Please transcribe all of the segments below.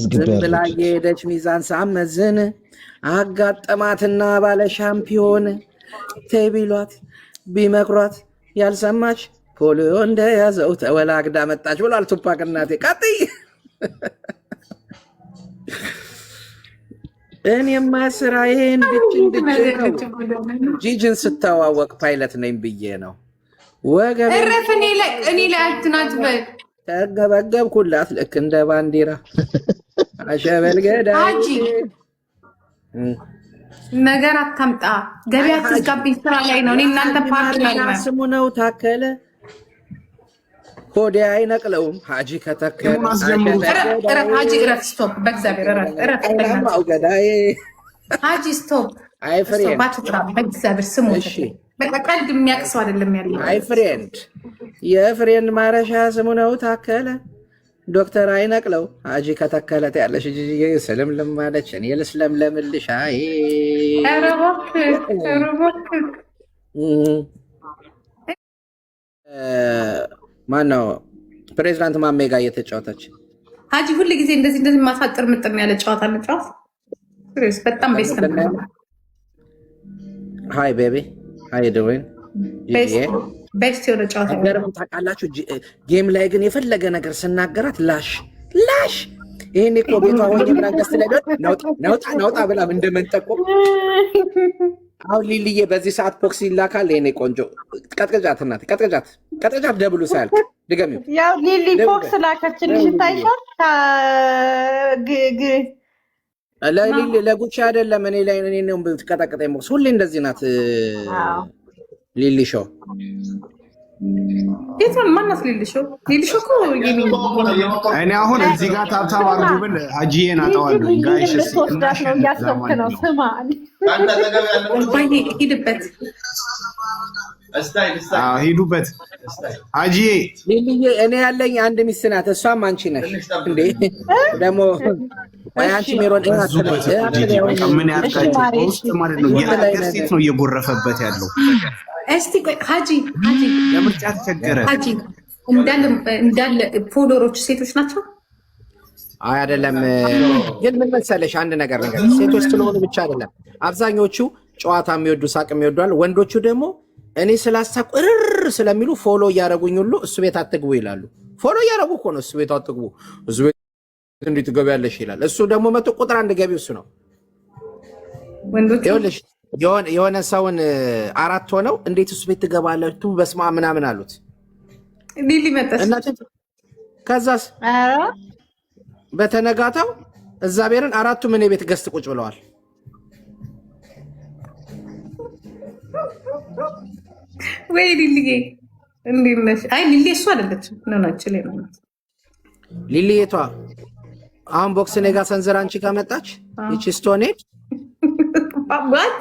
ዝም ብላ የሄደች ሚዛን ሳመዝን አጋጠማትና ባለ ሻምፒዮን ተይ ቢሏት ቢመክሯት ያልሰማች ፖሊዮ እንደያዘው ተወላግዳ መጣች ብሏል ቱፓክ። እናቴ ቀጥይ። እኔማ ስራዬን ጂጅን ስተዋወቅ ፓይለት ነኝ ብዬ ነው ወገብ እኔ ላይ አትናትበል ተገበገብኩላት ልክ እንደ ባንዲራ አሸበል ገዳይ ነገር አታምጣ። ገበያ ትዝጋብኝ ስራ ላይ ነው። እኔ እናንተ ፓርቲ ላይ ነው። ስሙ ነው ታከለ ሆዴ አይነቅለውም ሀጂ ከተከለ እረፍ ሀጂ እረፍ። ስቶፕ በእግዚአብሔር እረፍ ገዳይ ሀጂ ስቶፕ። አይ ፍሬንድ በእግዚአብሔር ስሙ በቃ ቀልድ የሚያቅሰው አይደለም ያለው። አይ ፍሬንድ የፍሬንድ ማረሻ ስሙ ነው ታከለ ዶክተር አይነቅለው ሀጂ ከተከለት ያለሽ ስልምልም ማለች እኔ ልስለምለምልሽ። አይ ኧረ እባክህ ማነው ፕሬዚዳንት ማሜ ጋር እየተጫወተች ሀጂ ሁሉ ጊዜ እንደዚህ ማሳጥር ምጥን ያለ ጨዋታ እንጫወት። በጣም ቤስት ነው። ሃይ ቤቢ ሃይ ዶዊን ቤስት የሆነ ጨዋታ ገርም ታውቃላችሁ። ጌም ላይ ግን የፈለገ ነገር ስናገራት ላሽ ይሄን እኮ ቤቷ ሆኜ ምናምን ገስት ላይ ነውጣ ብላ እንደመንጠቆ አሁን ሊልዬ በዚህ ሰዓት ፖክስ ይላካል። ይሄኔ ቆንጆ ቀጥቀጫት እናቴ ቀጥቀጫት ደብሉ ሳያልቅ ድገሚው። ያው ሊሊ ፖክስ ላከችልሽ ታይሻል። ለሊሊ ለጉቺ አይደለም እኔ ላይ እኔ ነው የምትቀጠቅጠኝ ፖክስ ሁሌ እንደዚህ ናት። ሊሊ ሾው የቱን ማናት? ሊሊ ሾው እኮ እኔ አሁን እዚህ ጋር ታብታብ አድርጉ ብል ሀጂዬን አጠዋለሁ። ጋይስ ተወስዳት ነው እያሰብክ ነው። ስማ ሂድበት ሂዱበት ሀጂዬ። ሊሊዬ እኔ ያለኝ አንድ ሚስት ናት፣ እሷም አንቺ ነሽ እንዴ? ደግሞ አንቺ ሜሮን ምን ያርጋችሁ ውስጥ ማለት ነው። የሀገር ሴት ነው እየጎረፈበት ያለው። እስቲ ቆይ ሀጂ ለምርጫ ተቸገረ። ሀጂ እንዳለ ፎሎወሮች ሴቶች ናቸው? አይ አይደለም። ግን ምን መሰለሽ አንድ ነገር ሴቶች ስለሆኑ ብቻ አይደለም። አብዛኞቹ ጨዋታ የሚወዱ ሳቅ የሚወዱ፣ ወንዶቹ ደግሞ እኔ ስላሳቁ እርር ስለሚሉ ፎሎ እያደረጉኝ ሁሉ እሱ ቤት አትግቡ ይላሉ። ፎሎ እያደረጉ እኮ ነው። እሱ ቤት አትግቡ፣ እሱ ቤት እንዴት ትገቢያለሽ ይላል። እሱ ደግሞ መቶ ቁጥር አንድ ገቢው እሱ ነው። ወንዶቹ ይኸውልሽ የሆነ ሰውን አራት ሆነው እንዴት እሱ ቤት ትገባለህ በስማ ምናምን አሉት። ሊሊ መጣች። ከዛስ በተነጋታው እዛ ቤርን አራቱ ምን ቤት ገዝት ቁጭ ብለዋል። ወይ ሊሊ እንዴት ነሽ? አይ ሊሊ እሱ አይደለችም ነው ላይ ነው ሊሊ የቷ አሁን ቦክስ ኔጋ ሰንዝር አንቺ ከመጣች ይቺ ስቶኔድ አባት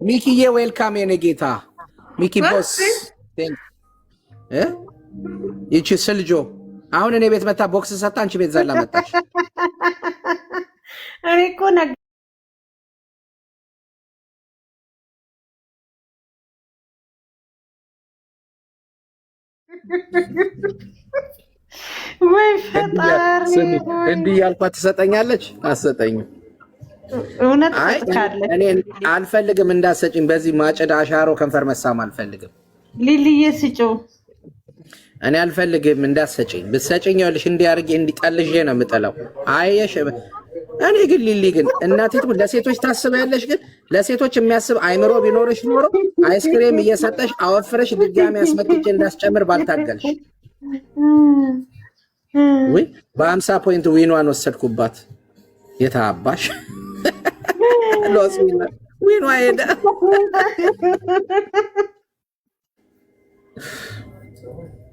ሚኪዬ ዌልካም የኔ ጌታ ሚኪ ቦስ ይቺ ስልጆ አሁን እኔ ቤት መታ ቦክስ ሰጣ አንቺ ቤት ዘላ መጣች። እኔ እኮ ወይ ፈጣሪ እንዲህ ያልኳት ትሰጠኛለች አትሰጠኝም። እውነት እኔ አልፈልግም እንዳሰጭኝ በዚህ ማጨዳ አሻሮ ከንፈር መሳም አልፈልግም። ሊሊዬ ስጪው እኔ አልፈልግም እንዳሰጭኝ። ብትሰጭኝ ይኸውልሽ እንዲያርጌ እንዲጠልዤ ነው የምጠላው። አየሽ እኔ ግን ሊሊ ግን እናቴ ለሴቶች ታስበያለሽ። ግን ለሴቶች የሚያስብ አይምሮ ቢኖርሽ ኖሮ አይስክሬም እየሰጠሽ አወፍረሽ ድጋሚ አስመጥቼ እንዳስጨምር ባልታገልሽ። ወይ በ50 ፖይንት ዊኗን ወሰድኩባት። የታባሽ ሎስ ዊኗ ሄደ።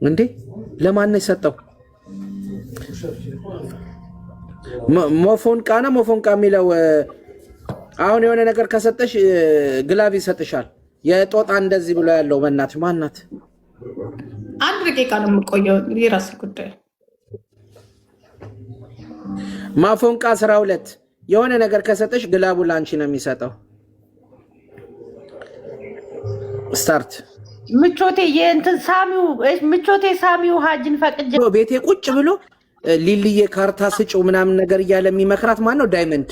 እንዴ ለማን ነው የሰጠው? ሞፎንቃ ነው ሞፎንቃ የሚለው አሁን የሆነ ነገር ከሰጠሽ ግላቭ ይሰጥሻል። የጦጣ እንደዚህ ብሎ ያለው በእናትሽ ማናት? አንድ ደቂቃ ነው የምቆየው። የራስ ጉዳይ ማፎንቃ 12 የሆነ ነገር ከሰጠሽ ግላቡ ላንቺ ነው የሚሰጠው። ስታርት ምቾቴ የእንትን ሳሚው ምቾቴ ሳሚው ሀጅን ፈቅጄ ቤቴ ቁጭ ብሎ ሊልዬ ካርታ ስጭው ምናምን ነገር እያለ የሚመክራት ማን ነው? ዳይመንድ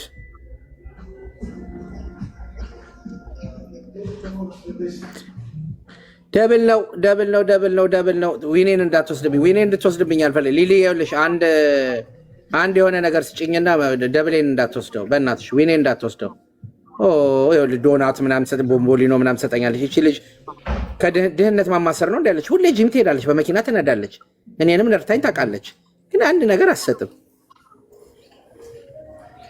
ደብል ነው። ዊኔን እንዳትወስድብኝ፣ ዊኔን እንድትወስድብኝ አልፈልግም። ሊሊ ይኸውልሽ አንድ የሆነ ነገር ስጭኝና ደብሌን እንዳትወስደው በእናትሽ፣ ዊኔን እንዳትወስደው። ይኸውልሽ ዶናት ምናምን ሰጥ ቦምቦሊኖ ምናምን ሰጠኛለች። ይቺ ልጅ ከድህነት ማማሰር ነው እንዳለች። ሁሌ ጂም ትሄዳለች፣ በመኪና ትነዳለች፣ እኔንም ነርታኝ ታውቃለች። ግን አንድ ነገር አትሰጥም።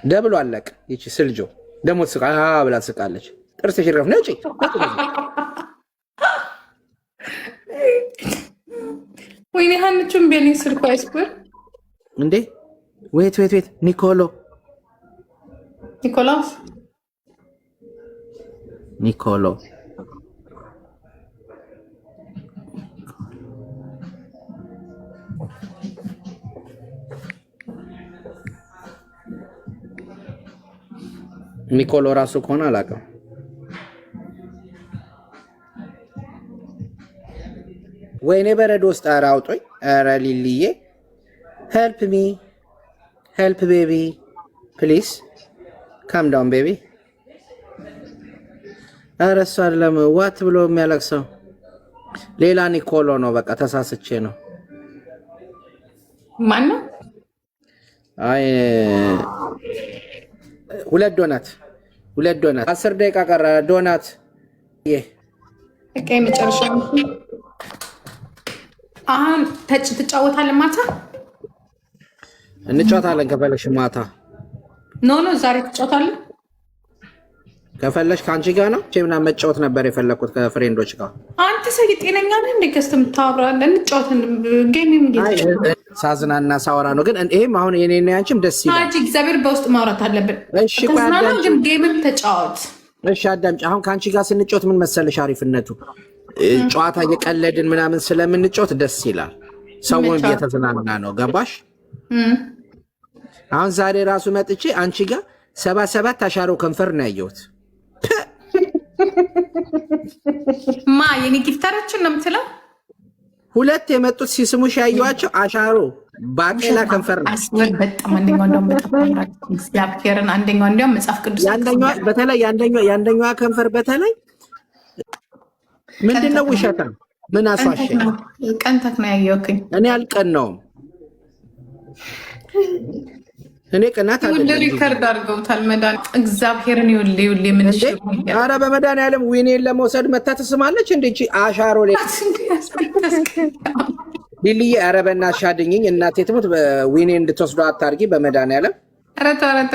ደብሎ አለቅ። ይቺ ስልጆ ደግሞ ትስቃ ብላ ትስቃለች። ጥርስሽ ይረፍ ነጭ ወይኔ ሀንቹን ቤኒ ስልኩ አይስኩር እንዴ! ዌት ኒኮሎ ኒኮሎ ራሱ ከሆነ አላውቅም። ወይኔ በረዶ ውስጥ ኧረ አውጦኝ! ኧረ ሊልዬ ሄልፕ ቤቢ ፕሊዝ ካም ዳውን ቤቢ። ኧረ እሱ አይደለም ዋት ብሎ የሚያለቅሰው ሌላ ኒኮሎ ነው። በቃ ተሳስቼ ነው። ማን ነው? አይ ሁለት ዶናት 10 ደቂቃ ቀረ። ዶናት መጨረሻ አሁን ትጫወታለን። ማታ እንጫወታለን ከፈለሽ ማታ። ኖ ዛሬ ትጫወታለን ከፈለሽ። ከአንቺ ጋር ነው ምናምን መጫወት ነበር የፈለኩት ከፍሬንዶች ጋር። አንተ ሰው ጤነኛ ነህ እንዴ? ገዝተህ የምታወራለህ? እንጫወት ጌም ሳዝናና ሳወራ ነው። ግን ይሄም አሁን የኔና ያንቺም ደስ ይላል። እግዚአብሔር በውስጥ ማውራት አለብን። እሺ ግን ጌምን ተጫወት። እሺ አዳምጪ። አሁን ከአንቺ ጋር ስንጫወት ምን መሰለሽ አሪፍነቱ ጨዋታ እየቀለድን ምናምን ስለምንጫወት ደስ ይላል። ሰውን እየተዝናና ነው። ገባሽ? አሁን ዛሬ ራሱ መጥቼ አንቺ ጋር 77 አሻሮ ከንፈር ነው ያየሁት። የኔ ጊፍታሮችን ነው የምትለው? ሁለት የመጡት ሲስሙሽ ያየኋቸው አሻሮ ባቄላ ከንፈር ነው። በጣም አንደኛው እንደውም በጣም እግዚአብሔርን አንደኛው እንደውም መጽሐፍ ቅዱስ በተለይ የአንደኛዋ ከንፈር በተለይ ምንድነው ውሸታ? ምን አስዋሸ? ቀንተክ ነው ያየውክኝ። እኔ አልቀናውም። እኔ ቅናት አይደለም። ሪከርድ አድርገውታል። መዳን እግዚአብሔርን ይውል ምን እሺ። ኧረ በመድኃኒዓለም ዊኔን ለመውሰድ መታ ትስማለች እንዴ? እቺ አሻሮ ላይ ሊልዬ፣ ኧረ በእናትሽ አድኝኝ እናቴ ትሙት። ዊኔን እንድትወስዱ አታርጊ በመድኃኒዓለም።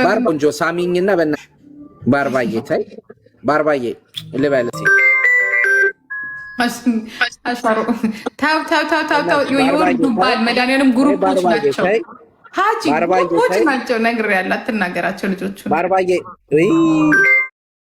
ባርቦንጆ ሳሚኝና በእናትሽ ባርባዬ ታይ ባርባዬ ልበልሽ አሻሮ ታው ይወርዱባል። መድኃኒዓለም ግሩፖች ናቸው። ሀጂ ግሩፖች ናቸው። ነግሬያለሁ። አትናገራቸው ልጆቹ ባርባዬ